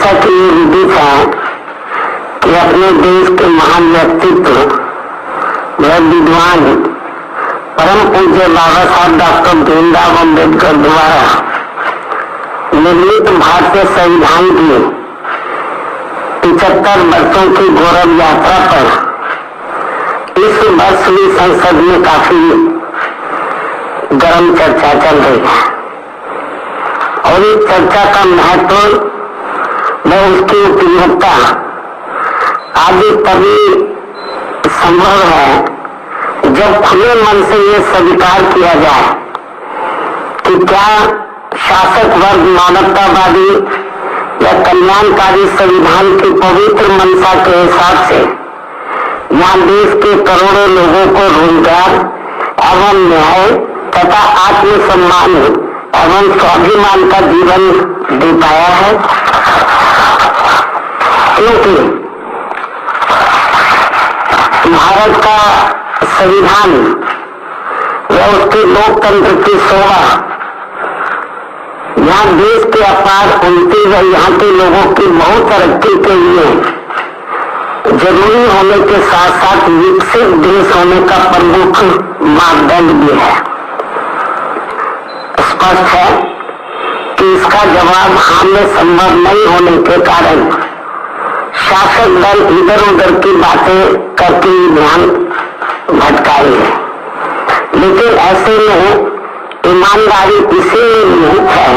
जैसा कि ये विदित है कि अपने देश के महान व्यक्तित्व व विद्वान परम पूज्य बाबा साहब डॉक्टर भीमराव अम्बेडकर द्वारा निर्मित भारतीय संविधान की 75 वर्षों की गौरव यात्रा पर इस वर्ष भी संसद में काफी गर्म चर्चा चल रही है और इस चर्चा का महत्व व उसकी उपयोगिता आदि तभी संभव है जब खुले मन से ये स्वीकार किया जाए कि क्या शासक वर्ग मानवतावादी या कल्याणकारी संविधान की पवित्र मंशा के हिसाब से यहाँ देश के करोड़ों लोगों को रोजगार एवं न्याय तथा आत्मसम्मान एवं स्वाभिमान का जीवन दे पाया है, क्योंकि भारत का संविधान व उसके लोकतंत्र की शोभा यहाँ देश के अपार उन्नति व यहाँ के लोगों की बहुत तरक्की के लिए जरूरी होने के साथ साथ विकसित देश होने का प्रमुख मापदंड भी है। स्पष्ट है कि इसका जवाब हाँ में संभव नहीं होने के कारण शासक दल इधर उधर की बातें करके ध्यान भटकाई है, लेकिन ऐसे में ईमानदारी इसीलिए निहित है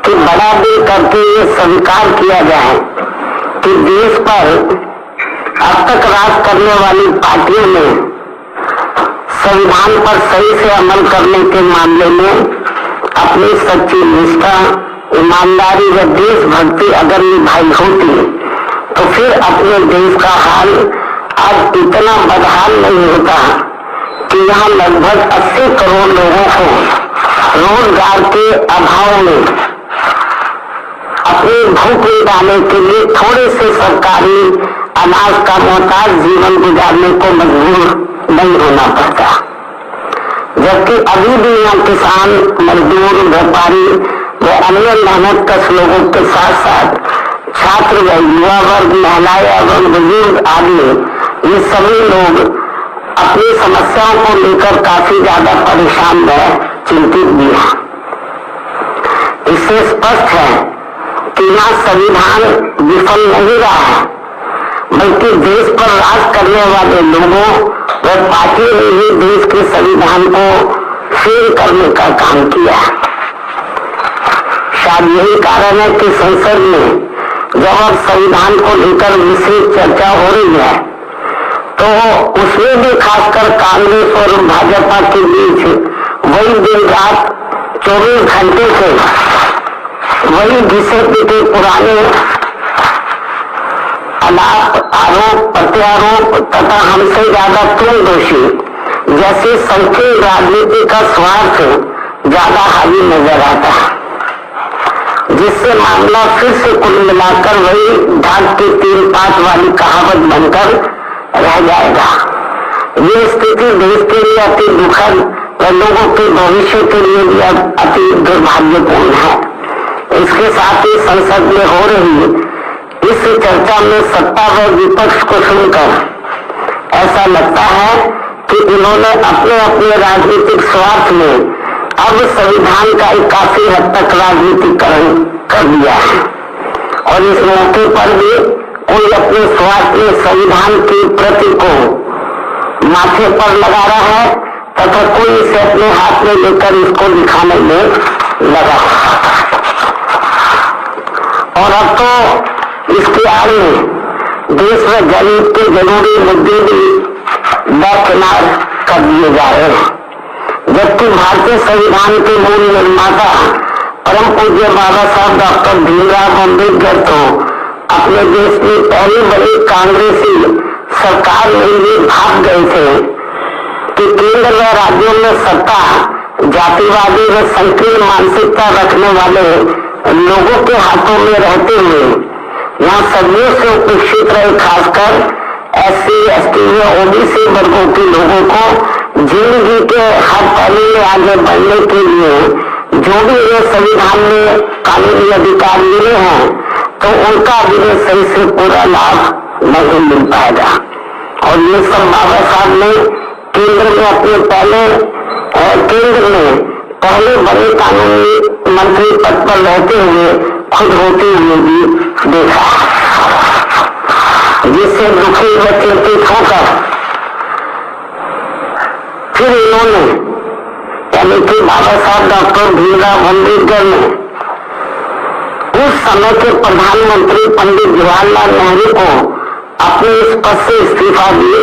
कि बड़ा दिल करके ये स्वीकार किया जाए कि देश पर अब तक राज करने वाली पार्टियों ने संविधान पर सही से अमल करने के मामले में अपनी सच्ची निष्ठा, ईमानदारी व देशभक्ति अगर निभाई होती तो फिर अपने देश का हाल आज इतना बदहाल नहीं होता कि यहाँ लगभग 80 करोड़ लोगों को रोजगार के अभाव में अपनी भूख मिटाने के लिए थोड़े से सरकारी अनाज का मोहताज जीवन गुजारने को मजबूर नहीं होना पड़ता, जबकि अभी भी यहाँ किसान, मजदूर, व्यापारी व अन्य मेहनतकश लोगों के साथ साथ छात्र व युवा वर्ग, महिलाएं एवं बुजुर्ग आदि ये सभी लोग अपनी समस्याओं को लेकर काफी ज्यादा परेशान व चिंतित भी हैं। इससे स्पष्ट है कि यहाँ संविधान विफल नहीं रहा है, बल्कि देश पर राज करने वाले लोगों व पार्टियों ने ही देश के संविधान को फेल करने का काम किया है। शायद यही कारण है कि संसद में जब अब संविधान को लेकर विशेष चर्चा हो रही है तो उसमें भी खासकर कांग्रेस और भाजपा के बीच वही दिन रात 24 घंटे से वही घिसे पीटे पुराने आलाप, आरोप प्रत्यारोप तथा हमसे ज्यादा तुम दोषी जैसे संकीर्ण राजनीति का स्वार्थ ज्यादा हावी नजर आता है, जिससे मामला फिर से कुल मिलाकर वही ढाक के 3-5 वाली कहावत बनकर रह जाएगा। ये स्थिति देश के लिए अति दुखद व लोगों के भविष्य के लिए भी अति दुर्भाग्यपूर्ण है। इसके साथ ही संसद में हो रही इस चर्चा में सत्ता व विपक्ष को सुनकर ऐसा लगता है कि इन्होंने अपने अपने राजनीतिक स्वार्थ में अब संविधान का एक काफी हद तक राजनीतिकरण कर दिया है और इस मौके पर भी कोई अपने स्वार्थ में संविधान की प्रति को माथे पर लगा रहा है तथा कोई इसे अपने हाथ में लेकर इसको दिखाने में लगा। और अब तो इसके आगे देश में गरीब के जरूरी मुद्दे भी दरकिनार कर दिए जा रहे हैं, जबकि भारतीय संविधान के मूल निर्माता परम पूज्य बाबा साहब डॉक्टर भीमराव अम्बेडकर तो अपने देश की पहली बड़ी कांग्रेसी सरकार में ये भाग गए थे कि केंद्र व राज्यों में सत्ता जातिवादी व संकीर्ण मानसिकता रखने वाले लोगों के हाथों में रहते हुए यहाँ सदियों से उपेक्षित रहे खासकर SC, ST व OBC वर्गों के लोगों को जिंदगी के हर पहलू में आगे बढ़ने के लिए जो भी ये संविधान में कानूनी अधिकार मिले हैं तो उनका भी सही से पूरा लाभ नहीं मिल पाएगा। और ये सब बाबा साहब ने केंद्र में अपने केंद्र में पहले बड़े कानूनी मंत्री पद पर रहते हुए खुद होते हुए भी देखा, जिससे दुखी व चिंतित होकर फिर इन्होंने यानी कि बाबा साहब डॉक्टर भीमराव अम्बेडकर ने उस समय के प्रधानमंत्री पंडित जवाहरलाल नेहरू को अपने इस पद से इस्तीफा दे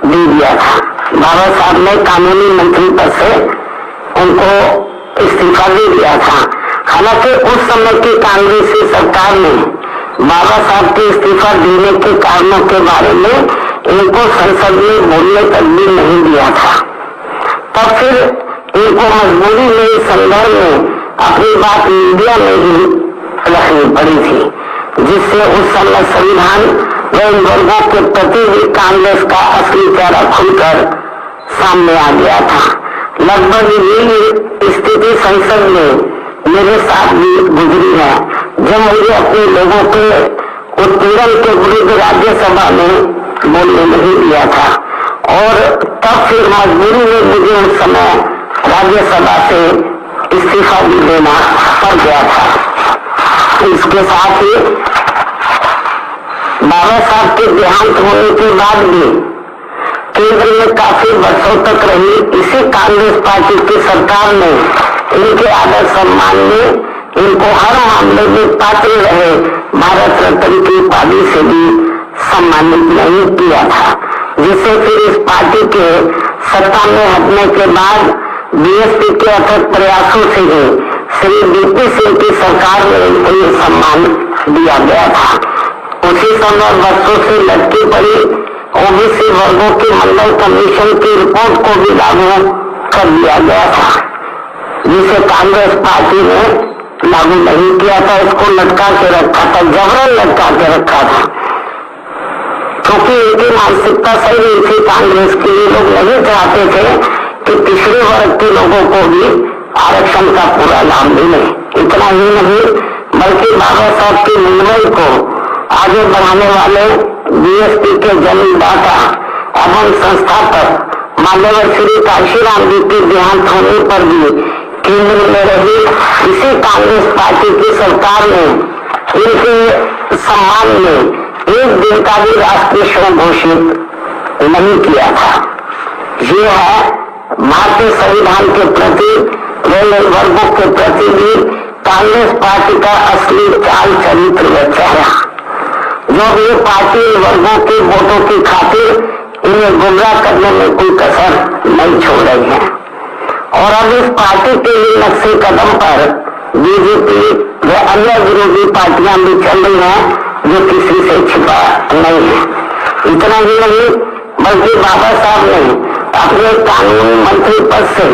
दिया था। बाबा साहब ने कानूनी मंत्री पद से उनको इस्तीफा दे दिया था। हालांकि उस समय की कांग्रेसी सरकार ने बाबा साहब के इस्तीफा देने के कारणों के बारे में इनको संसद में बोलने तक भी नहीं दिया था। तब फिर इनको मजबूरी में इस संदर्भ में अपनी बात मीडिया में ही रखनी पड़ी थी, जिससे उस समय संविधान व इन वर्गों के प्रति भी कांग्रेस का असली चेहरा खुलकर सामने आ गया था। लगभग यही स्थिति संसद में मेरे साथ भी गुजरी है, जब मुझे अपने लोगों के उत्पीड़न के विरुद्ध राज्यसभा में बोलने नहीं दिया था। और तब फिर मजबूरी में मुझे उस समय राज्यसभा से इस्तीफा भी देना पड़ गया था। इसके साथ ही बाबा साहब के देहांत होने के बाद भी केंद्र में काफी वर्षों तक रही इसी कांग्रेस पार्टी की सरकार ने इनके आदर सम्मान में इनको हर मामले में पात्र रहे भारत रत्न की उपाधि से भी सम्मानित नहीं किया था, जिससे फिर इस पार्टी के सत्ता में हटने के बाद बीएसपी के अथक प्रयासों से ही श्री बीपी सिंह की सरकार में इनको ये सम्मान दिया गया था। उसी समय वर्षों से लटकी पड़ी ओबीसी वर्गों के मंडल कमीशन की रिपोर्ट को भी लागू कर दिया गया था, जिसे कांग्रेस पार्टी ने लागू नहीं किया था। इसको लटका के रखा था, जबरन लटका के रखा था, क्योंकि इनकी मानसिकता सही नहीं थी कांग्रेस की। ये लोग नहीं चाहते थे कि पिछड़े वर्ग के लोगों को भी आरक्षण का पूरा लाभ मिले। इतना ही नहीं बल्कि बाबा साहब की मुंबई को आगे बढ़ाने वाले बीएसपी के जन्मदाता एवं संस्थापक मान्यवर श्री काशीराम जी के देहांत होने पर भी केंद्र में रही इसी कांग्रेस पार्टी की सरकार ने इनके सम्मान में एक दिन का भी राष्ट्रीय शोक घोषित नहीं किया था। ये है भारतीय संविधान के प्रति व वर्गों के प्रति भी कांग्रेस पार्टी का असली चाल चरित्र व चेहरा, जो ये पार्टी वर्गों के वोटों की खातिर इन्हें गुमराह करने में कोई कसर नहीं छोड़ रही है। और अब इस पार्टी के ही नक्शे कदम पर बीजेपी व अन्य विरोधी पार्टियां भी चल रही हैं, जो किसी से छिपा नहीं है। इतना ही नहीं बल्कि बाबा साहब ने अपने कानूनी मंत्री पद से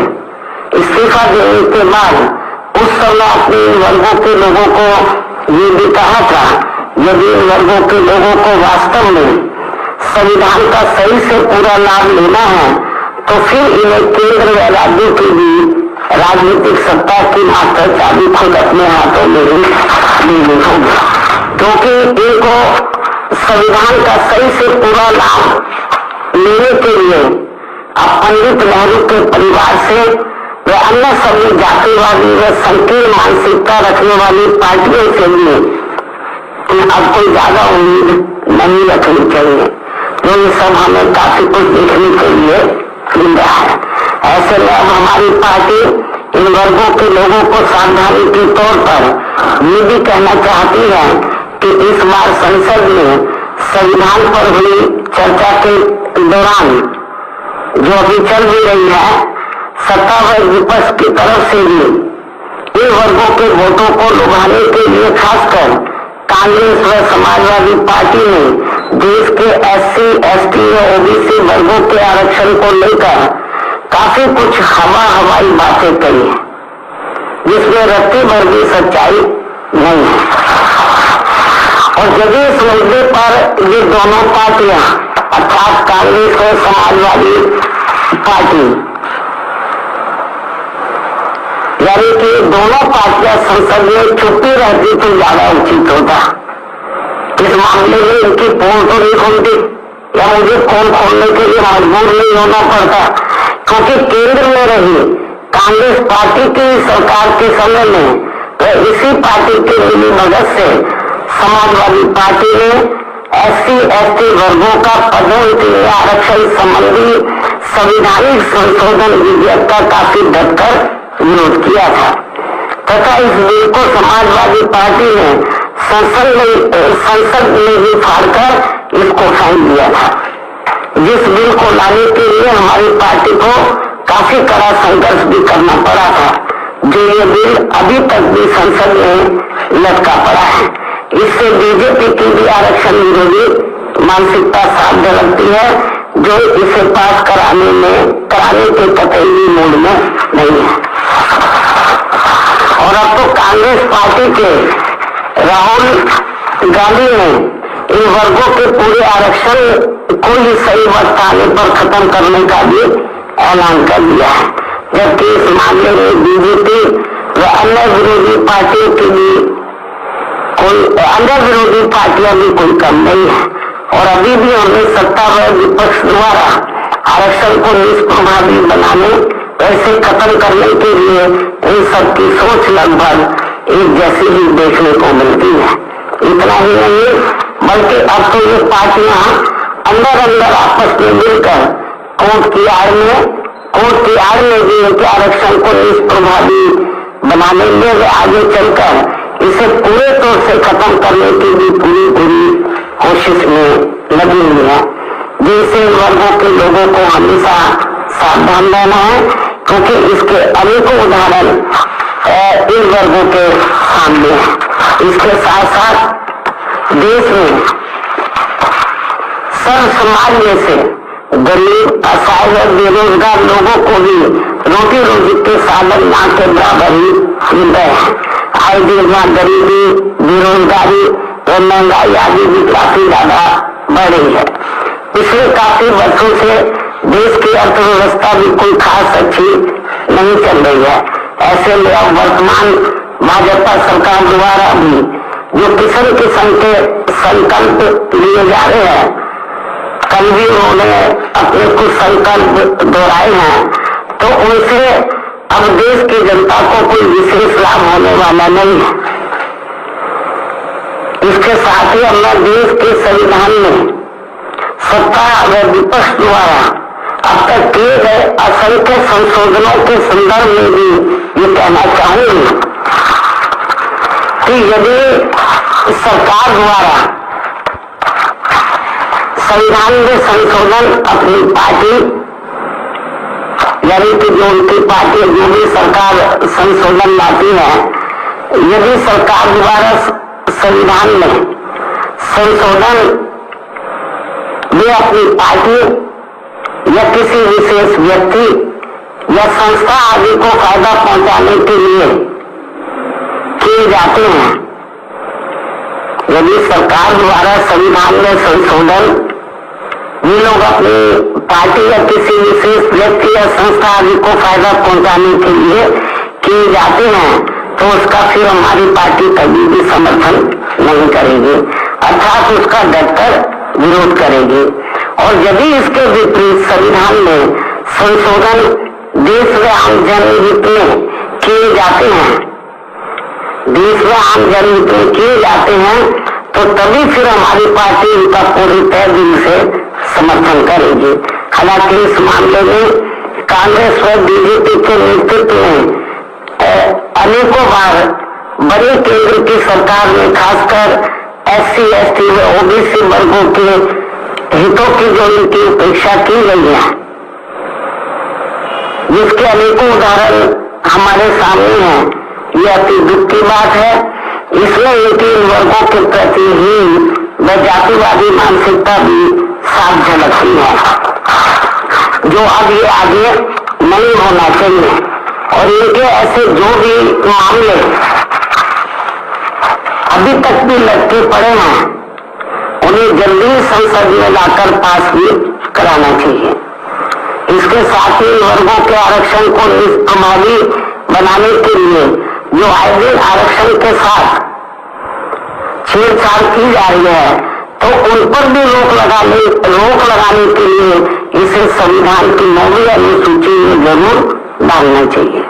इस्तीफा देने के बाद उस समय अपने वर्गों के लोगों को ये भी कहा था, यदि इन वर्गों के लोगों को वास्तव में संविधान का सही से पूरा लाभ लेना है तो फिर इन्हें केंद्र व राज्य की भी राजनीतिक सत्ता की मास्टर चाबी खुद अपने हाथों में ही लेनी होगी, क्योंकि इनको संविधान का सही से पूरा लाभ लेने के लिए अब पंडित नेहरू के परिवार से व अन्य सभी जातिवादी व संकीर्ण मानसिकता रखने वाली पार्टियों से भी अब कोई ज्यादा उम्मीद नहीं रखनी चाहिए, तो ये सब हमें काफी कुछ देखने के लिए मिल रहा है। ऐसे में अब हमारी पार्टी इन वर्गों के लोगों को सावधानी के तौर पर ये भी कहना चाहती है कि इस बार संसद में संविधान पर हुई चर्चा के दौरान जो अभी चल भी रही है, सत्ता व विपक्ष की तरफ से भी इन वर्गों के वोटों को लुभाने के लिए खासकर कांग्रेस व समाजवादी पार्टी ने देश के एससी, एसटी व ओबीसी वर्गों के आरक्षण को लेकर काफी कुछ हवाई बातें कही है, जिसमें रत्ती भर भी सच्चाई नहीं है। और जब इस मुद्दे पर ये दोनों पार्टियां अर्थात कांग्रेस और समाजवादी पार्टी यानी कि दोनों पार्टियां संसद में चुप्पी रहती तो ज्यादा उचित होता, मामले में इनकी पोल तो नहीं खुलती या मुझे पोल खोलने के लिए मजबूर नहीं होना पड़ता, क्योंकि केंद्र में रही कांग्रेस पार्टी की सरकार के समय में तो इसी पार्टी की मिली मदद से समाजवादी पार्टी ने SC ST वर्गों का पदोन्नति आरक्षण संबंधी संवैधानिक संशोधन विधेयक का काफी डटकर विरोध किया था तथा इस बिल को समाजवादी पार्टी ने संसद में ही फाड़कर इसको फेंक दिया था। जिस बिल को लाने के लिए हमारी पार्टी को काफी कड़ा संघर्ष भी करना पड़ा था, जो ये बिल अभी तक भी संसद में लटका पड़ा है। इससे बीजेपी की भी आरक्षण विरोधी मानसिकता साफ झलकती है, जो इसे पास कराने के कतई मूड में नहीं है। और अब तो कांग्रेस पार्टी के राहुल गांधी ने इन वर्गों के पूरे आरक्षण को ही सही वक्त आने पर खत्म करने का भी ऐलान कर दिया है, जबकि इस मामले में बीजेपी व अन्य विरोधी पार्टियों की भी विरोधी पार्टियां भी कोई कम नहीं है। और अभी भी हमने सत्ता व विपक्ष द्वारा आरक्षण को निष्प्रभावी बनाने ऐसे खत्म करने के लिए इन सबकी सोच लगभग एक जैसी ही देखने को मिलती है। इतना ही नहीं, बल्कि अब तो ये पार्टियां अंदर आपस में मिलकर कोर्ट की आड़ में भी इनके आरक्षण को निष्प्रभावी बनाने में वे आगे चलकर इसे पूरे तौर से खत्म करने की भी पूरी कोशिश में लगी हुई है, जिनसे वर्गों के लोगों को हमेशा सावधान रहना है, क्योंकि इसके अनेकों उदाहरण इन वर्गों के सामने है। इसके साथ साथ देश में सर्व समाज में से गरीब, असहाय, बेरोजगार लोगों को भी रोटी रोजी के साधन ना के बराबर ही मिल रहे हैं। आए दिन में गरीबी, बेरोजगारी और महंगाई आदि भी काफी ज्यादा बढ़ रही है। पिछले काफी वर्षों से देश की अर्थव्यवस्था भी कोई खास अच्छी नहीं चल रही है। ऐसे में अब वर्तमान भाजपा सरकार द्वारा भी जो किस्म किस्म के संकल्प लिए जा रहे हैं, कल भी उन्होंने अपने कुछ संकल्प दोहराए हैं, तो उनसे अब देश की जनता को कोई विशेष लाभ होने वाला नहीं है। इसके साथ ही हमने देश के संविधान में सत्ता व विपक्ष द्वारा अब तक किए गए असंख्य संशोधनों के संदर्भ में भी ये कहना चाहूंगी कि यदि सरकार द्वारा संविधान में संशोधन अपनी पार्टी यानी कि जो उनकी पार्टी जो भी सरकार संशोधन लाती है, यदि सरकार द्वारा संविधान में संशोधन वे अपनी पार्टी या किसी विशेष व्यक्ति या संस्था आदि को फायदा पहुंचाने के लिए किए जाते हैं, यदि सरकार द्वारा संविधान में संशोधन ये लोग अपनी पार्टी या किसी विशेष व्यक्ति या संस्था आदि को फायदा पहुंचाने के लिए किए जाते हैं, तो उसका फिर हमारी पार्टी कभी भी समर्थन नहीं करेगी, अर्थात उसका डटकर विरोध करेगी। और यदि इसके विपरीत संविधान में संशोधन देश व आम जनहित में किए जाते हैं, तो तभी फिर हमारी पार्टी इनका पूरी तय दिल से समर्थन करेगी। हालांकि इस मामले में कांग्रेस व बीजेपी के नेतृत्व में अनेकों बार बड़े केंद्र की सरकार में खासकर SC ST व OBC वर्गों के हितों की जो इनकी उपेक्षा की गई है, जिसके अनेकों उदाहरण हमारे सामने हैं, ये अति दुख की बात है। इसमें इनकी इन वर्गों के प्रति ही व जातिवादी मानसिकता भी साफ झलकती है, जो अब ये आगे नहीं होना चाहिए। और इनके ऐसे जो भी मामले अभी तक भी लटके पड़े हैं, उन्हें जल्दी संसद में लाकर पास भी कराना चाहिए। इसके साथ ही वर्गों के आरक्षण को निष्प्रभावी बनाने के लिए जो आए दिन आरक्षण के साथ छेड़छाड़ की जा रही है, तो उन पर भी रोक लगाने के लिए इसे संविधान की 9वीं अनुसूची में जरूर डालना चाहिए।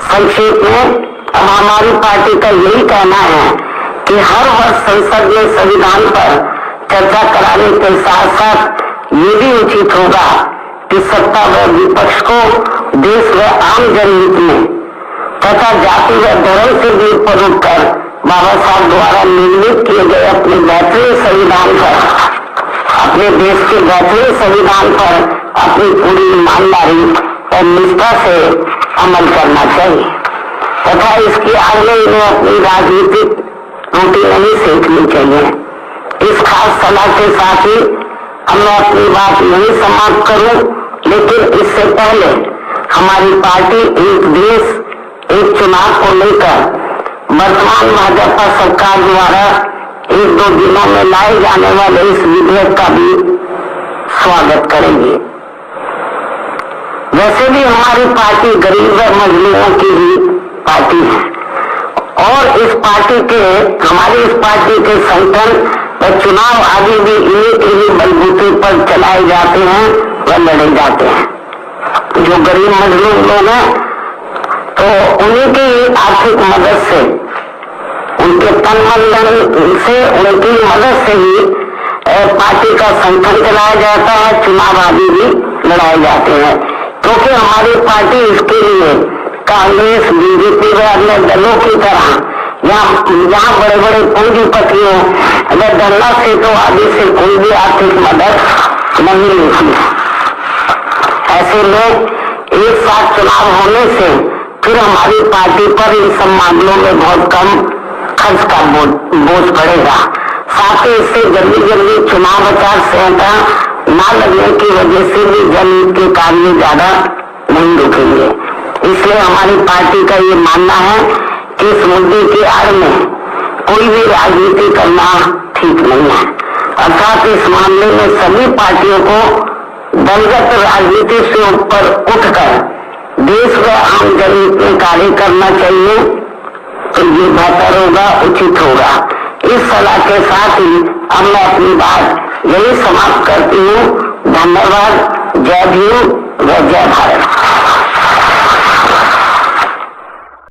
संक्षेप में अब हमारी पार्टी का यही कहना है कि हर वर्ष संसद में संविधान पर चर्चा कराने के साथ साथ ये भी उचित होगा कि सत्ता व विपक्ष को देश व आम जनहित में तथा जाति व धर्म से भी ऊपर उठकर बाबा साहब द्वारा निर्मित किए गए अपने बेहतरीन संविधान पर, अपने देश के बेहतरीन संविधान पर अपनी पूरी ईमानदारी और निष्ठा से अमल करना चाहिए तथा इसके आगे इन्हें अपनी राजनीतिक रोटी नहीं सेकनी चाहिए। इस खास सलाह के साथ ही अब मैं अपनी बात यही समाप्त करूं, लेकिन इससे पहले हमारी पार्टी एक देश एक चुनाव को लेकर वर्तमान भाजपा सरकार द्वारा 1-2 दिनों में लाए जाने वाले इस विधेयक का भी स्वागत करेंगे। वैसे भी हमारी पार्टी गरीब व मजलूमों की ही पार्टी है और हमारी इस पार्टी के संगठन व चुनाव आदि भी इन्हीं के ही बलबूते पर चलाए जाते हैं व लड़े जाते हैं। जो गरीब मजलूम लोग हैं तो उन्हीं की आर्थिक मदद से, उनके तन मन से, उनकी मदद से ही पार्टी का संगठन चलाया जाता है, चुनाव आदि भी लड़ाए जाते हैं। क्योंकि हमारी पार्टी इसके लिए कांग्रेस, बीजेपी व अन्य दलों की तरह यहाँ बड़े बड़े पूंजीपतियों व धरना सेठों आदि से कोई भी आर्थिक मदद नहीं मिलती है। ऐसे में एक साथ चुनाव होने से फिर हमारी पार्टी पर इन सब मामलों में बहुत कम खर्च का बोझ पड़ेगा। साथ ही इससे जल्दी चुनाव आचार संहिता न लगने की वजह से भी जनहित के कार्य ज्यादा नहीं रुकेंगे। इसलिए हमारी पार्टी का ये मानना है कि इस मुद्दे की आड़ में कोई भी राजनीति करना ठीक नहीं है। अर्थात इस मामले में सभी पार्टियों को दलगत राजनीति से ऊपर उठकर देश व आम जनहित में कार्य करना चाहिए, तो ये बेहतर होगा, उचित होगा। इस सलाह के साथ ही अब मैं अपनी बात यही समाप्त करती हूँ। धन्यवाद। जय भीम व जय भारत।